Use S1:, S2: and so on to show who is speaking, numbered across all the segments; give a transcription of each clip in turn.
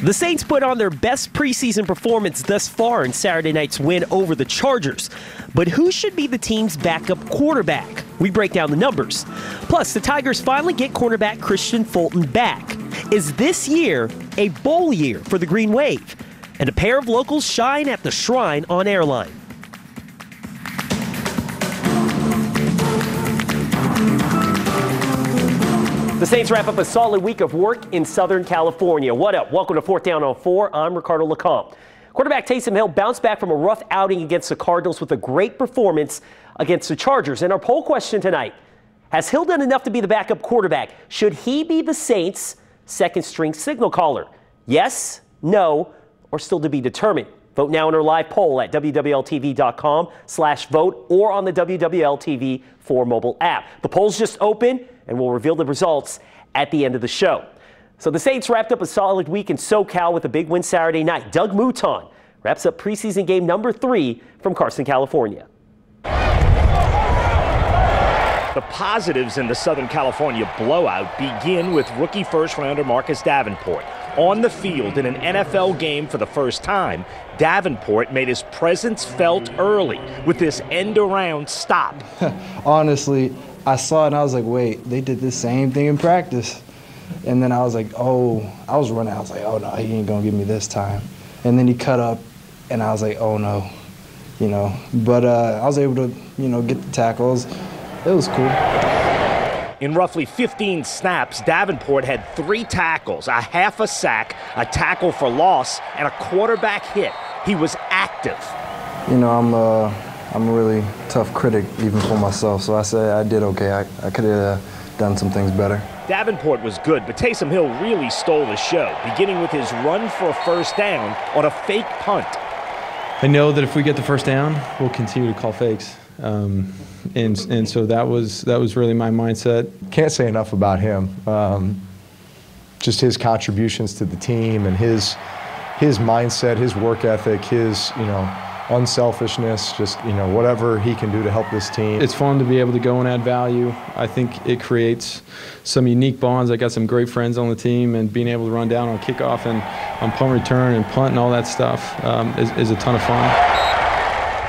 S1: The Saints put on their best preseason performance thus far in Saturday night's win over the Chargers. But who should be the team's backup quarterback? We break down the numbers. Plus, the Tigers finally get cornerback Christian Fulton back. Is this year a bowl year for the Green Wave? And a pair of locals shine at the Shrine on Airline. The Saints wrap up a solid week of work in Southern California. What up? Welcome to 4th Down on 4. I'm Ricardo LeCompte. Quarterback Taysom Hill bounced back from a rough outing against the Cardinals with a great performance against the Chargers. And our poll question tonight, has Hill done enough to be the backup quarterback? Should he be the Saints' second-string signal caller? Yes, no, or still to be determined? Vote now in our live poll at wwltv.com/vote or on the WWL-TV 4 mobile app. The poll's just open, and we'll reveal the results at the end of the show. So the Saints wrapped up a solid week in SoCal with a big win Saturday night. Doug Mouton wraps up preseason game number 3 from Carson, California.
S2: The positives in the Southern California blowout begin with rookie first-rounder Marcus Davenport. On the field in an NFL game for the first time, Davenport made his presence felt early with this end-around stop.
S3: Honestly, I saw it and I was like, wait, they did the same thing in practice. And then I was like, oh, I was running. I was like, oh, no, he ain't going to give me this time. And then he cut up, and I was like, oh, no, you know. But I was able to, you know, get the tackles. It was cool.
S2: In roughly 15 snaps, Davenport had 3 tackles, a half a sack, a tackle for loss, and a quarterback hit. He was active.
S3: You know, I'm a really tough critic even for myself, so I say I did okay. I could have done some things better.
S2: Davenport was good, but Taysom Hill really stole the show, beginning with his run for a first down on a fake punt.
S4: I know that if we get the first down, we'll continue to call fakes. And so that was really my mindset.
S5: Can't say enough about him. Just his contributions to the team and his mindset, his work ethic, his, you know, unselfishness, just, you know, whatever he can do to help this team.
S4: It's fun to be able to go and add value. I think it creates some unique bonds. I got some great friends on the team, and being able to run down on kickoff and on punt return and punt and all that stuff is a ton of fun.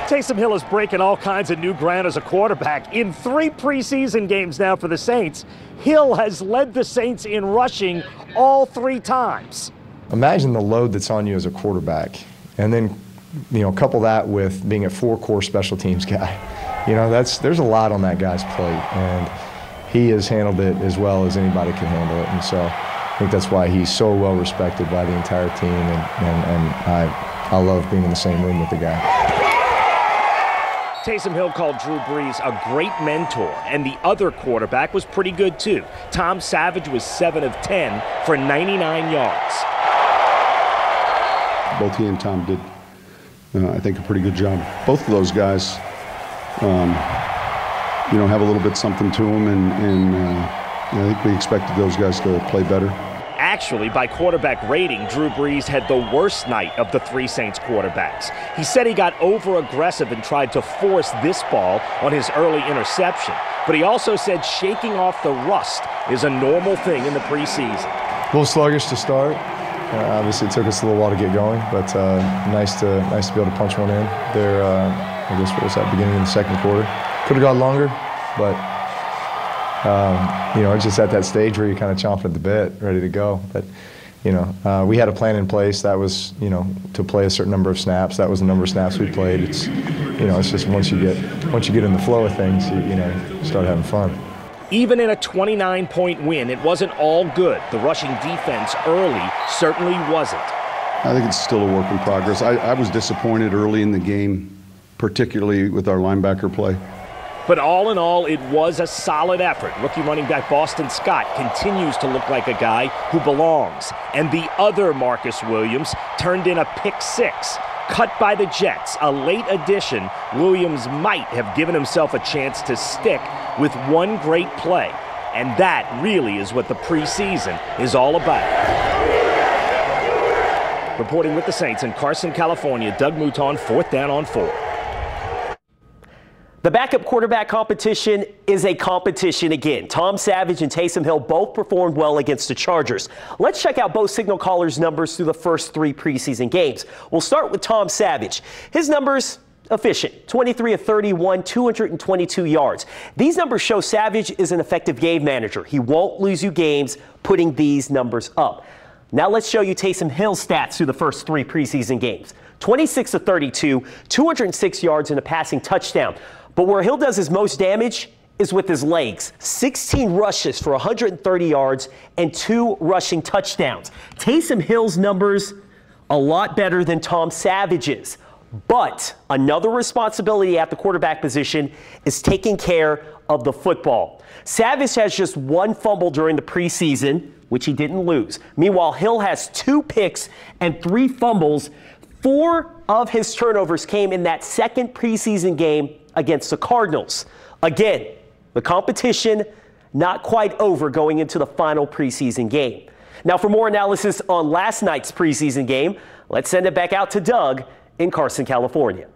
S2: Taysom Hill is breaking all kinds of new ground as a quarterback. In 3 preseason games now for the Saints, Hill has led the Saints in rushing all 3 times.
S5: Imagine the load that's on you as a quarterback, and then, you know, couple that with being a 4-core special teams guy. You know, there's a lot on that guy's plate, and he has handled it as well as anybody can handle it. And so I think that's why he's so well respected by the entire team, and I love being in the same room with the guy.
S2: Taysom Hill called Drew Brees a great mentor, and the other quarterback was pretty good too. Tom Savage was 7 of 10 for 99 yards.
S6: Both he and Tom did, I think, a pretty good job. Both of those guys, you know, have a little bit something to them, and I think we expected those guys to play better.
S2: Actually, by quarterback rating, Drew Brees had the worst night of the 3 Saints quarterbacks. He said he got over-aggressive and tried to force this ball on his early interception. But he also said shaking off the rust is a normal thing in the preseason.
S5: A little sluggish to start. Obviously, it took us a little while to get going, but nice to be able to punch one in there. I guess what was that, beginning of the second quarter. Could have gone longer, but you know, just at that stage where you're kind of chomping at the bit, ready to go. But you know, we had a plan in place that was, you know, to play a certain number of snaps. That was the number of snaps we played. It's, you know, it's just once you get in the flow of things, you know, you start having fun.
S2: Even in a 29-point win, it wasn't all good. The rushing defense early certainly wasn't.
S6: I think it's still a work in progress. I was disappointed early in the game, particularly with our linebacker play.
S2: But all in all, it was a solid effort. Rookie running back Boston Scott continues to look like a guy who belongs. And the other Marcus Williams turned in a pick-6. Cut by the Jets, a late addition, Williams might have given himself a chance to stick with one great play. And that really is what the preseason is all about. Reporting with the Saints in Carson, California, Doug Mouton, 4th Down on 4.
S1: The backup quarterback competition is a competition again. Tom Savage and Taysom Hill both performed well against the Chargers. Let's check out both signal callers' numbers through the first 3 preseason games. We'll start with Tom Savage. His numbers, efficient, 23 of 31, 222 yards. These numbers show Savage is an effective game manager. He won't lose you games putting these numbers up. Now let's show you Taysom Hill's stats through the first 3 preseason games. 26 of 32, 206 yards and a passing touchdown. But where Hill does his most damage is with his legs. 16 rushes for 130 yards and 2 rushing touchdowns. Taysom Hill's numbers a lot better than Tom Savage's. But another responsibility at the quarterback position is taking care of the football. Savage has just 1 fumble during the preseason, which he didn't lose. Meanwhile, Hill has 2 picks and 3 fumbles. 4 of his turnovers came in that second preseason game against the Cardinals. Again, the competition not quite over going into the final preseason game. Now for more analysis on last night's preseason game, let's send it back out to Doug in Carson, California.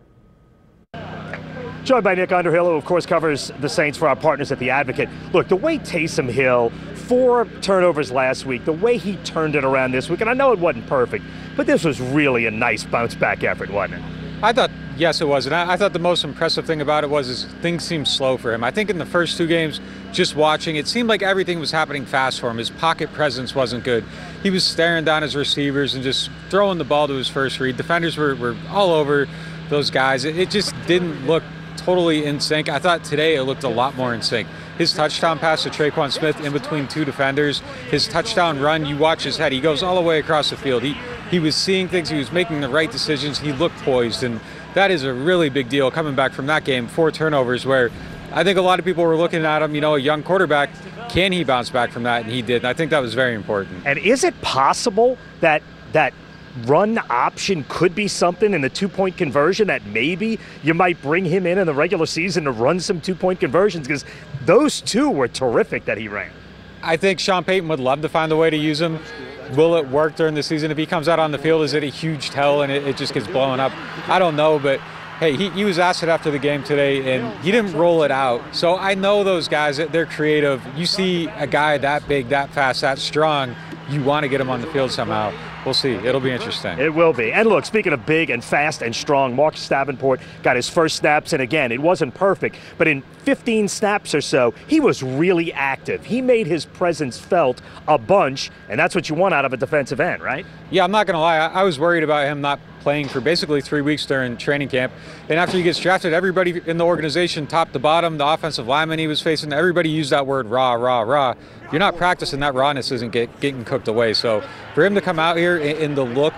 S2: Joined by Nick Underhill, who of course covers the Saints for our partners at The Advocate. Look, the way Taysom Hill, 4 turnovers last week, the way he turned it around this week, and I know it wasn't perfect, but this was really a nice bounce back effort, wasn't it?
S7: I thought, yes, it was. And I thought the most impressive thing about it was things seemed slow for him. I think in the first 2 games, just watching, it seemed like everything was happening fast for him. His pocket presence wasn't good. He was staring down his receivers and just throwing the ball to his first read. Defenders were all over those guys. It just didn't look totally in sync. I thought today it looked a lot more in sync. His touchdown pass to Traquan Smith in between 2 defenders, his touchdown run, you watch his head. He goes all the way across the field. He was seeing things. He was making the right decisions. He looked poised, and that is a really big deal coming back from that game. 4 turnovers where I think a lot of people were looking at him, a young quarterback. Can he bounce back from that? And he did. And I think that was very important.
S2: And is it possible that run option could be something in the 2-point conversion that maybe you might bring him in the regular season to run some 2-point conversions? Because those 2 were terrific that he ran.
S7: I think Sean Payton would love to find a way to use him. Will it work during the season? If he comes out on the field, is it a huge tell and it just gets blown up? I don't know, but hey, he was asked it after the game today, and he didn't roll it out. So I know those guys, they're creative. You see a guy that big, that fast, that strong, you want to get him on the field somehow. We'll see. It'll be interesting.
S2: It will be. And look, speaking of big and fast and strong, Marcus Davenport got his first snaps, and again, it wasn't perfect, but in 15 snaps or so, he was really active. He made his presence felt a bunch, and that's what you want out of a defensive end, right?
S7: Yeah, I'm not going to lie. I was worried about him not playing for basically 3 weeks during training camp. And after he gets drafted, everybody in the organization, top to bottom, the offensive lineman he was facing, everybody used that word raw, raw, raw. You're not practicing, that rawness isn't getting cooked away. So for him to come out here in the look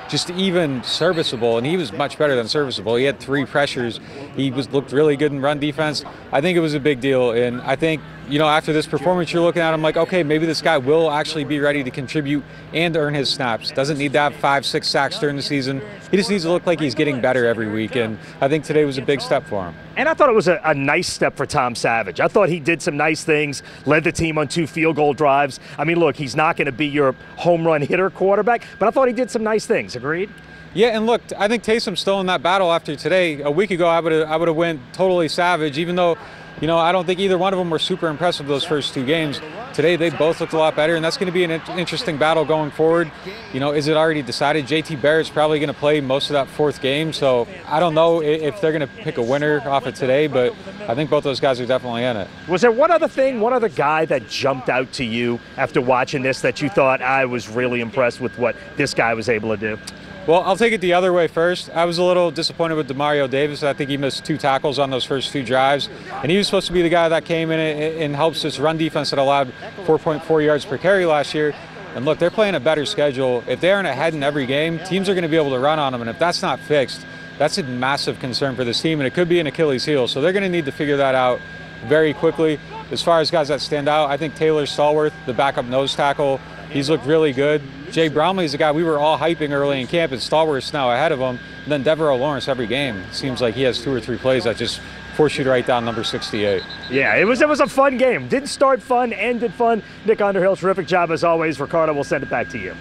S7: just even serviceable, and he was much better than serviceable. He had 3 pressures. He looked really good in run defense. I think it was a big deal, and I think, after this performance, you're looking at him like, okay, maybe this guy will actually be ready to contribute and earn his snaps. Doesn't need to have 5-6 sacks during the season. He just needs to look like he's getting better every week, and I think today was a big step for him.
S2: And I thought it was a nice step for Tom Savage. I thought he did some nice things, led the team on 2 field goal drives. I mean, look, he's not going to be your home run hitter quarterback, but I thought he did some nice things. Agreed?
S7: Yeah, and look, I think Taysom's still in that battle after today. A week ago, I would have went totally Savage, even though, I don't think either one of them were super impressive those first 2 games. Today, they both looked a lot better, and that's going to be an interesting battle going forward. Is it already decided? JT Barrett's probably going to play most of that 4th game, so I don't know if they're going to pick a winner off of today, but I think both those guys are definitely in it.
S2: Was there one other guy that jumped out to you after watching this that you thought, I was really impressed with what this guy was able to do?
S7: Well, I'll take it the other way first. I was a little disappointed with Demario Davis. I think he missed 2 tackles on those first 2 drives. And he was supposed to be the guy that came in and helps this run defense that allowed 4.4 yards per carry last year. And look, they're playing a better schedule. If they aren't ahead in every game, teams are going to be able to run on them. And if that's not fixed, that's a massive concern for this team. And it could be an Achilles heel. So they're going to need to figure that out very quickly. As far as guys that stand out, I think Taylor Stallworth, the backup nose tackle, he's looked really good. Jay Bromley's a guy we were all hyping early in camp, and Stallworth's now ahead of him. And then Devereaux Lawrence every game. Seems like he has 2 or 3 plays that just force you to write down number 68.
S2: Yeah, it was a fun game. Didn't start fun, ended fun. Nick Underhill, terrific job as always. Ricardo, we'll send it back to you.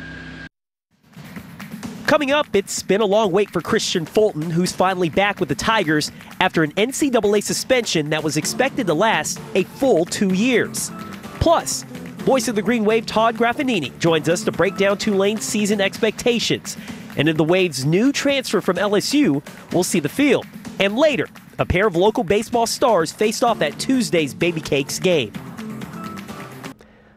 S1: Coming up, it's been a long wait for Christian Fulton, who's finally back with the Tigers after an NCAA suspension that was expected to last a full 2 years. Plus, voice of the Green Wave Todd Graffinini joins us to break down Tulane's season expectations. And in the Wave's new transfer from LSU, we'll see the field. And later, a pair of local baseball stars faced off at Tuesday's Baby Cakes game.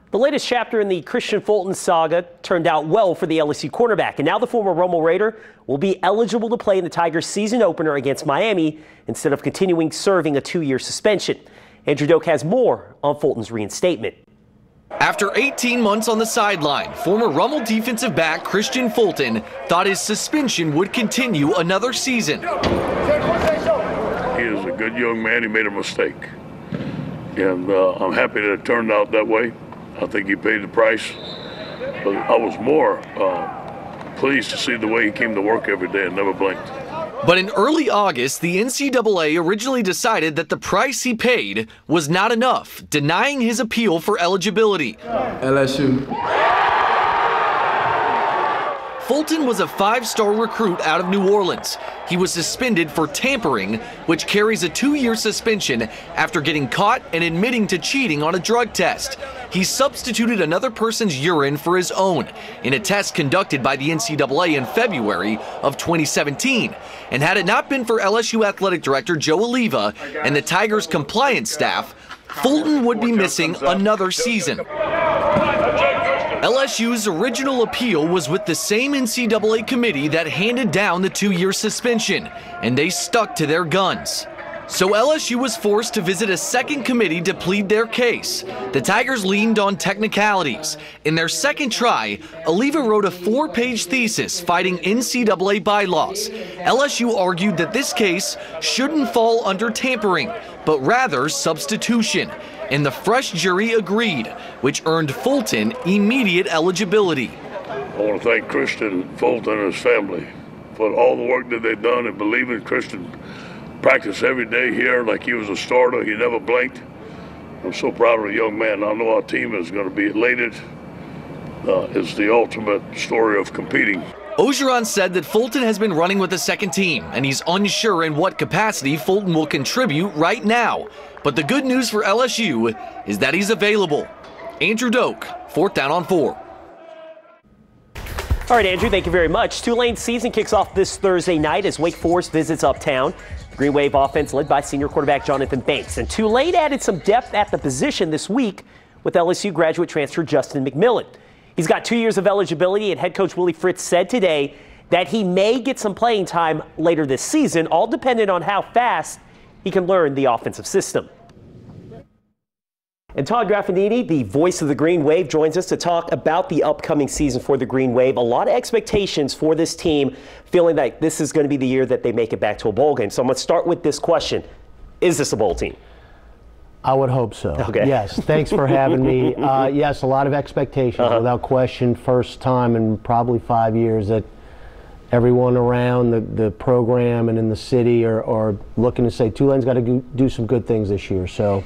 S1: The latest chapter in the Christian Fulton saga turned out well for the LSU cornerback, and now the former Rommel Raider will be eligible to play in the Tigers' season opener against Miami instead of continuing serving a 2-year suspension. Andrew Doak has more on Fulton's reinstatement.
S8: After 18 months on the sideline, former Rommel defensive back Christian Fulton thought his suspension would continue another season.
S9: He is a good young man. He made a mistake. And I'm happy that it turned out that way. I think he paid the price. But I was more pleased to see the way he came to work every day and never blinked.
S8: But in early August, the NCAA originally decided that the price he paid was not enough, denying his appeal for eligibility.
S3: LSU.
S8: Fulton was a 5-star recruit out of New Orleans. He was suspended for tampering, which carries a 2-year suspension after getting caught and admitting to cheating on a drug test. He substituted another person's urine for his own in a test conducted by the NCAA in February of 2017. And had it not been for LSU Athletic Director Joe Oliva and the Tigers' compliance staff, Fulton would be missing another season. LSU's original appeal was with the same NCAA committee that handed down the 2-year suspension, and they stuck to their guns. So LSU was forced to visit a second committee to plead their case. The Tigers leaned on technicalities. In their second try, Oliva wrote a 4-page thesis fighting NCAA bylaws. LSU argued that this case shouldn't fall under tampering, but rather substitution. And the fresh jury agreed, which earned Fulton immediate eligibility.
S9: I want to thank Christian Fulton and his family for all the work that they've done and believe in Christian. Practice every day here like he was a starter. He never blinked. I'm so proud of the young man. I know our team is going to be elated. It's the ultimate story of competing.
S8: Ogeron said that Fulton has been running with the second team, and he's unsure in what capacity Fulton will contribute right now. But the good news for LSU is that he's available. Andrew Doak, 4th Down on 4.
S1: All right, Andrew, thank you very much. Tulane's season kicks off this Thursday night as Wake Forest visits Uptown. The Green Wave offense led by senior quarterback Jonathan Banks. And Tulane added some depth at the position this week with LSU graduate transfer Justin McMillan. He's got 2 years of eligibility, and head coach Willie Fritz said today that he may get some playing time later this season, all dependent on how fast he can learn the offensive system. And Todd Graffinini, the voice of the Green Wave, joins us to talk about the upcoming season for the Green Wave. A lot of expectations for this team, feeling like this is going to be the year that they make it back to a bowl game. So I'm going to start with this question. Is this a bowl team?
S10: I would hope so.
S1: Okay.
S10: Yes, thanks for having me. Yes, a lot of expectations, without question. First time in probably 5 years that everyone around the program and in the city are looking to say Tulane's got to do some good things this year. So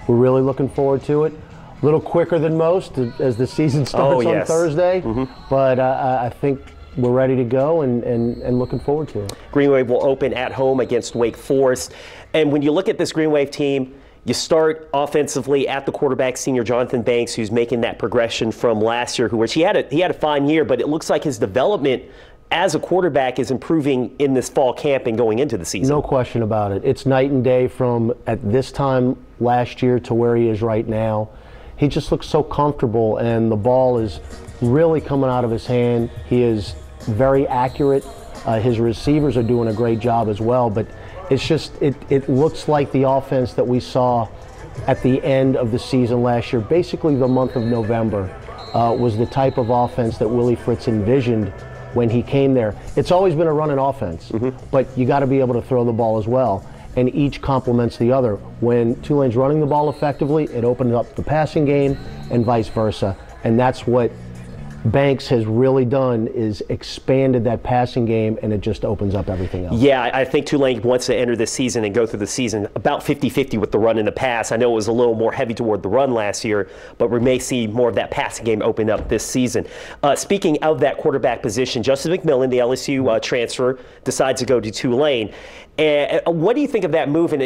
S10: we're really looking forward to it. A little quicker than most as the season starts on Thursday, but I think we're ready to go and looking forward to it.
S1: Green Wave will open at home against Wake Forest. And when you look at this Green Wave team, you start offensively at the quarterback, senior Jonathan Banks, who's making that progression from last year, which he had a fine year, but it looks like his development as a quarterback is improving in this fall camp and going into the season.
S10: No question about it. It's night and day from at this time last year to where he is right now. He just looks so comfortable, and the ball is really coming out of his hand. He is very accurate. His receivers are doing a great job as well, but it's just, it looks like the offense that we saw at the end of the season last year. Basically the month of November was the type of offense that Willie Fritz envisioned when he came there. It's always been a running offense, but you got to be able to throw the ball as well, and each complements the other. When Tulane's running the ball effectively, it opened up the passing game and vice versa, and that's what Banks has really done is expanded that passing game, and it just opens up everything else.
S1: Yeah, I think Tulane wants to enter this season and go through the season about 50-50 with the run and the pass. I know it was a little more heavy toward the run last year, but we may see more of that passing game open up this season. Speaking of that quarterback position, Justin McMillan, the LSU transfer, decides to go to Tulane. And what do you think of that move? And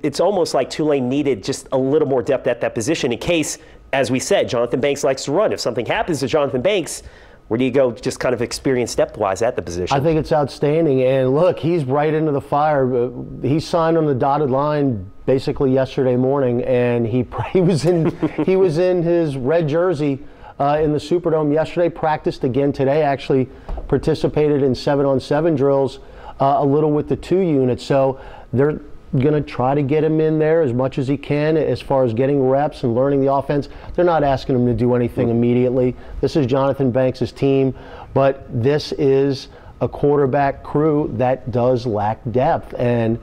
S1: it's almost like Tulane needed just a little more depth at that position in case, as we said, Jonathan Banks likes to run. If something happens to Jonathan Banks, where do you go just kind of experience depth-wise at the position?
S10: I think it's outstanding. And look, he's right into the fire. He signed on the dotted line basically yesterday morning, and he was in his red jersey in the Superdome yesterday, practiced again today, actually participated in 7-on-7 drills a little with the 2 units. So they're going to try to get him in there as much as he can as far as getting reps and learning the offense. They're not asking him to do anything immediately. This is Jonathan Banks' team, but this is a quarterback crew that does lack depth. And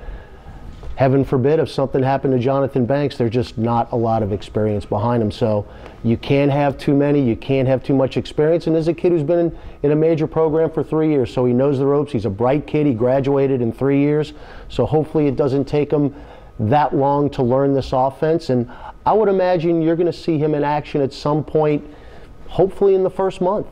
S10: heaven forbid if something happened to Jonathan Banks, there's just not a lot of experience behind him. So you can't have too many, you can't have too much experience. And there's a kid who's been in a major program for 3 years, so he knows the ropes. He's a bright kid. He graduated in 3 years. So hopefully it doesn't take him that long to learn this offense. And I would imagine you're going to see him in action at some point, hopefully in the first month.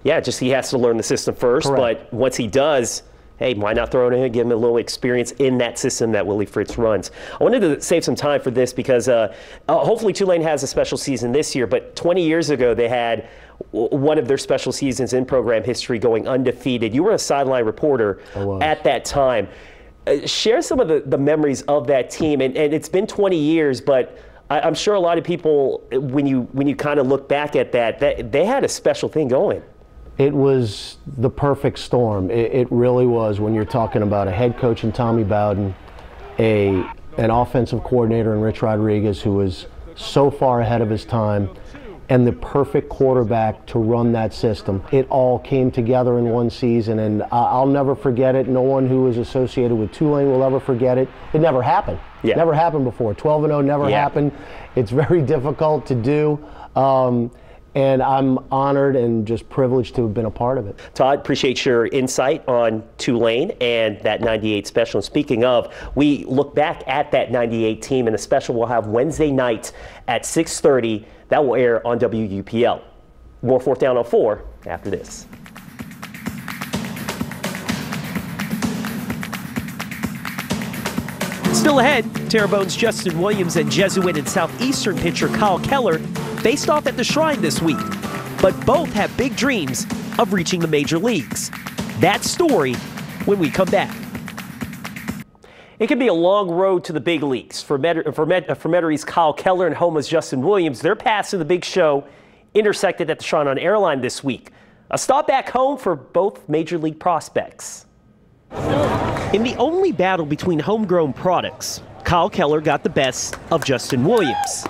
S1: Yeah, just he has to learn the system first.
S10: Correct.
S1: But once he does, hey, why not throw it in and give him a little experience in that system that Willie Fritz runs? I wanted to save some time for this because hopefully Tulane has a special season this year, but 20 years ago they had one of their special seasons in program history going undefeated. You were a sideline reporter at that time. Share some of the memories of that team, and it's been 20 years, but I'm sure a lot of people, when you kind of look back at that they had a special thing going.
S10: It was the perfect storm. It really was when you're talking about a head coach in Tommy Bowden, an offensive coordinator in Rich Rodriguez who was so far ahead of his time, and the perfect quarterback to run that system. It all came together in one season, and I'll never forget it. No one who is associated with Tulane will ever forget it. It never happened.
S1: Yeah.
S10: Never happened before. 12-0 never happened. It's very difficult to do. And I'm honored and just privileged to have been a part of it.
S1: Todd, appreciate your insight on Tulane and that 98 special. And speaking of, we look back at that 98 team, and the special we'll have Wednesday night at 6:30. That will air on WUPL. More 4th Down on 4 after this. Still ahead, Terrebonne's Justin Williams and Jesuit and Southeastern pitcher Kyle Keller faced off at the Shrine this week, but both have big dreams of reaching the major leagues. That story when we come back. It can be a long road to the big leagues. For Metairies Kyle Keller and Homa's Justin Williams, their paths to the big show intersected at the Shrine on Airline this week. A stop back home for both major league prospects. In the only battle between homegrown products, Kyle Keller got the best of Justin Williams.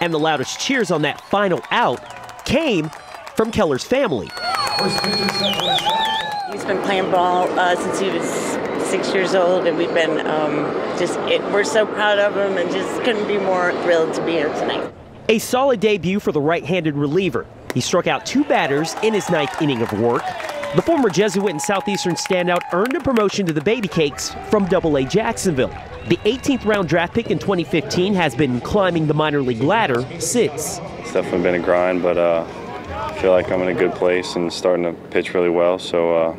S1: And the loudest cheers on that final out came from Keller's family.
S11: He's been playing ball since he was 6 years old, and we've been we're so proud of him and just couldn't be more thrilled to be here tonight.
S1: A solid debut for the right-handed reliever. He struck out 2 batters in his 9th inning of work. The former Jesuit and Southeastern standout earned a promotion to the Baby Cakes from AA Jacksonville. The 18th round draft pick in 2015 has been climbing the minor league ladder since.
S12: It's definitely been a grind, but I feel like I'm in a good place and starting to pitch really well. So,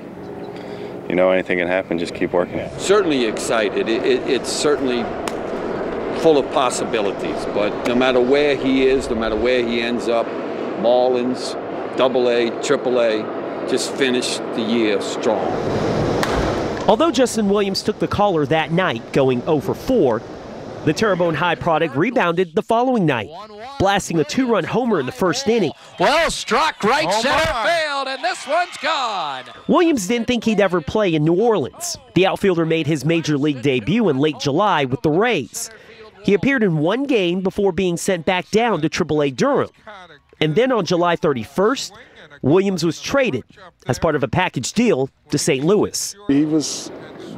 S12: you know, anything can happen, just keep working.
S13: Certainly excited. It's certainly full of possibilities, but no matter where he is, no matter where he ends up, Marlins, AA, AAA, just finish the year strong.
S1: Although Justin Williams took the collar that night, going 0 for 4, the Terrebonne High product rebounded the following night, blasting a 2-run homer in the first inning.
S14: Well struck, right center field, and this one's gone.
S1: Williams didn't think he'd ever play in New Orleans. The outfielder made his major league debut in late July with the Rays. He appeared in 1 game before being sent back down to AAA Durham. And then on July 31st, Williams was traded as part of a package deal to St. Louis.
S15: He was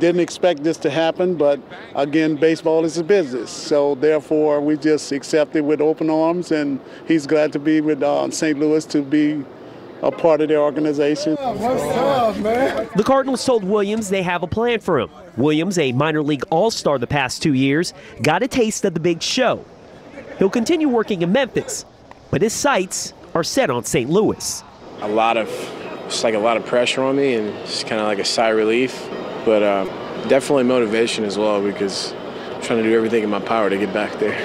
S15: didn't expect this to happen, but again, baseball is a business. So therefore, we just accept it with open arms, and he's glad to be with St. Louis to be a part of their organization.
S16: What's up, man?
S1: The Cardinals told Williams they have a plan for him. Williams, a minor league all-star the past 2 years, got a taste of the big show. He'll continue working in Memphis, but his sights are set on St. Louis.
S17: It's like a lot of pressure on me, and it's kind of like a sigh of relief, but definitely motivation as well, because I'm trying to do everything in my power to get back there.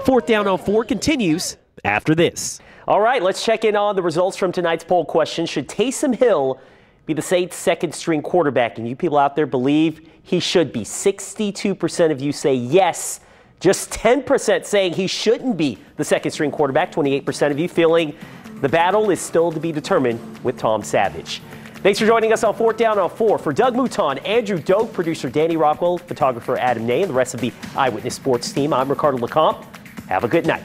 S1: 4th Down on 4 continues after this. All right, let's check in on the results from tonight's poll question. Should Taysom Hill be the Saints' second-string quarterback? And you people out there believe he should be. 62% of you say yes. Just 10% saying he shouldn't be the second-string quarterback. 28% of you feeling the battle is still to be determined with Tom Savage. Thanks for joining us on 4th Down on 4. For Doug Mouton, Andrew Doak, producer Danny Rockwell, photographer Adam Ney, and the rest of the Eyewitness Sports team, I'm Ricardo LeCompte. Have a good night.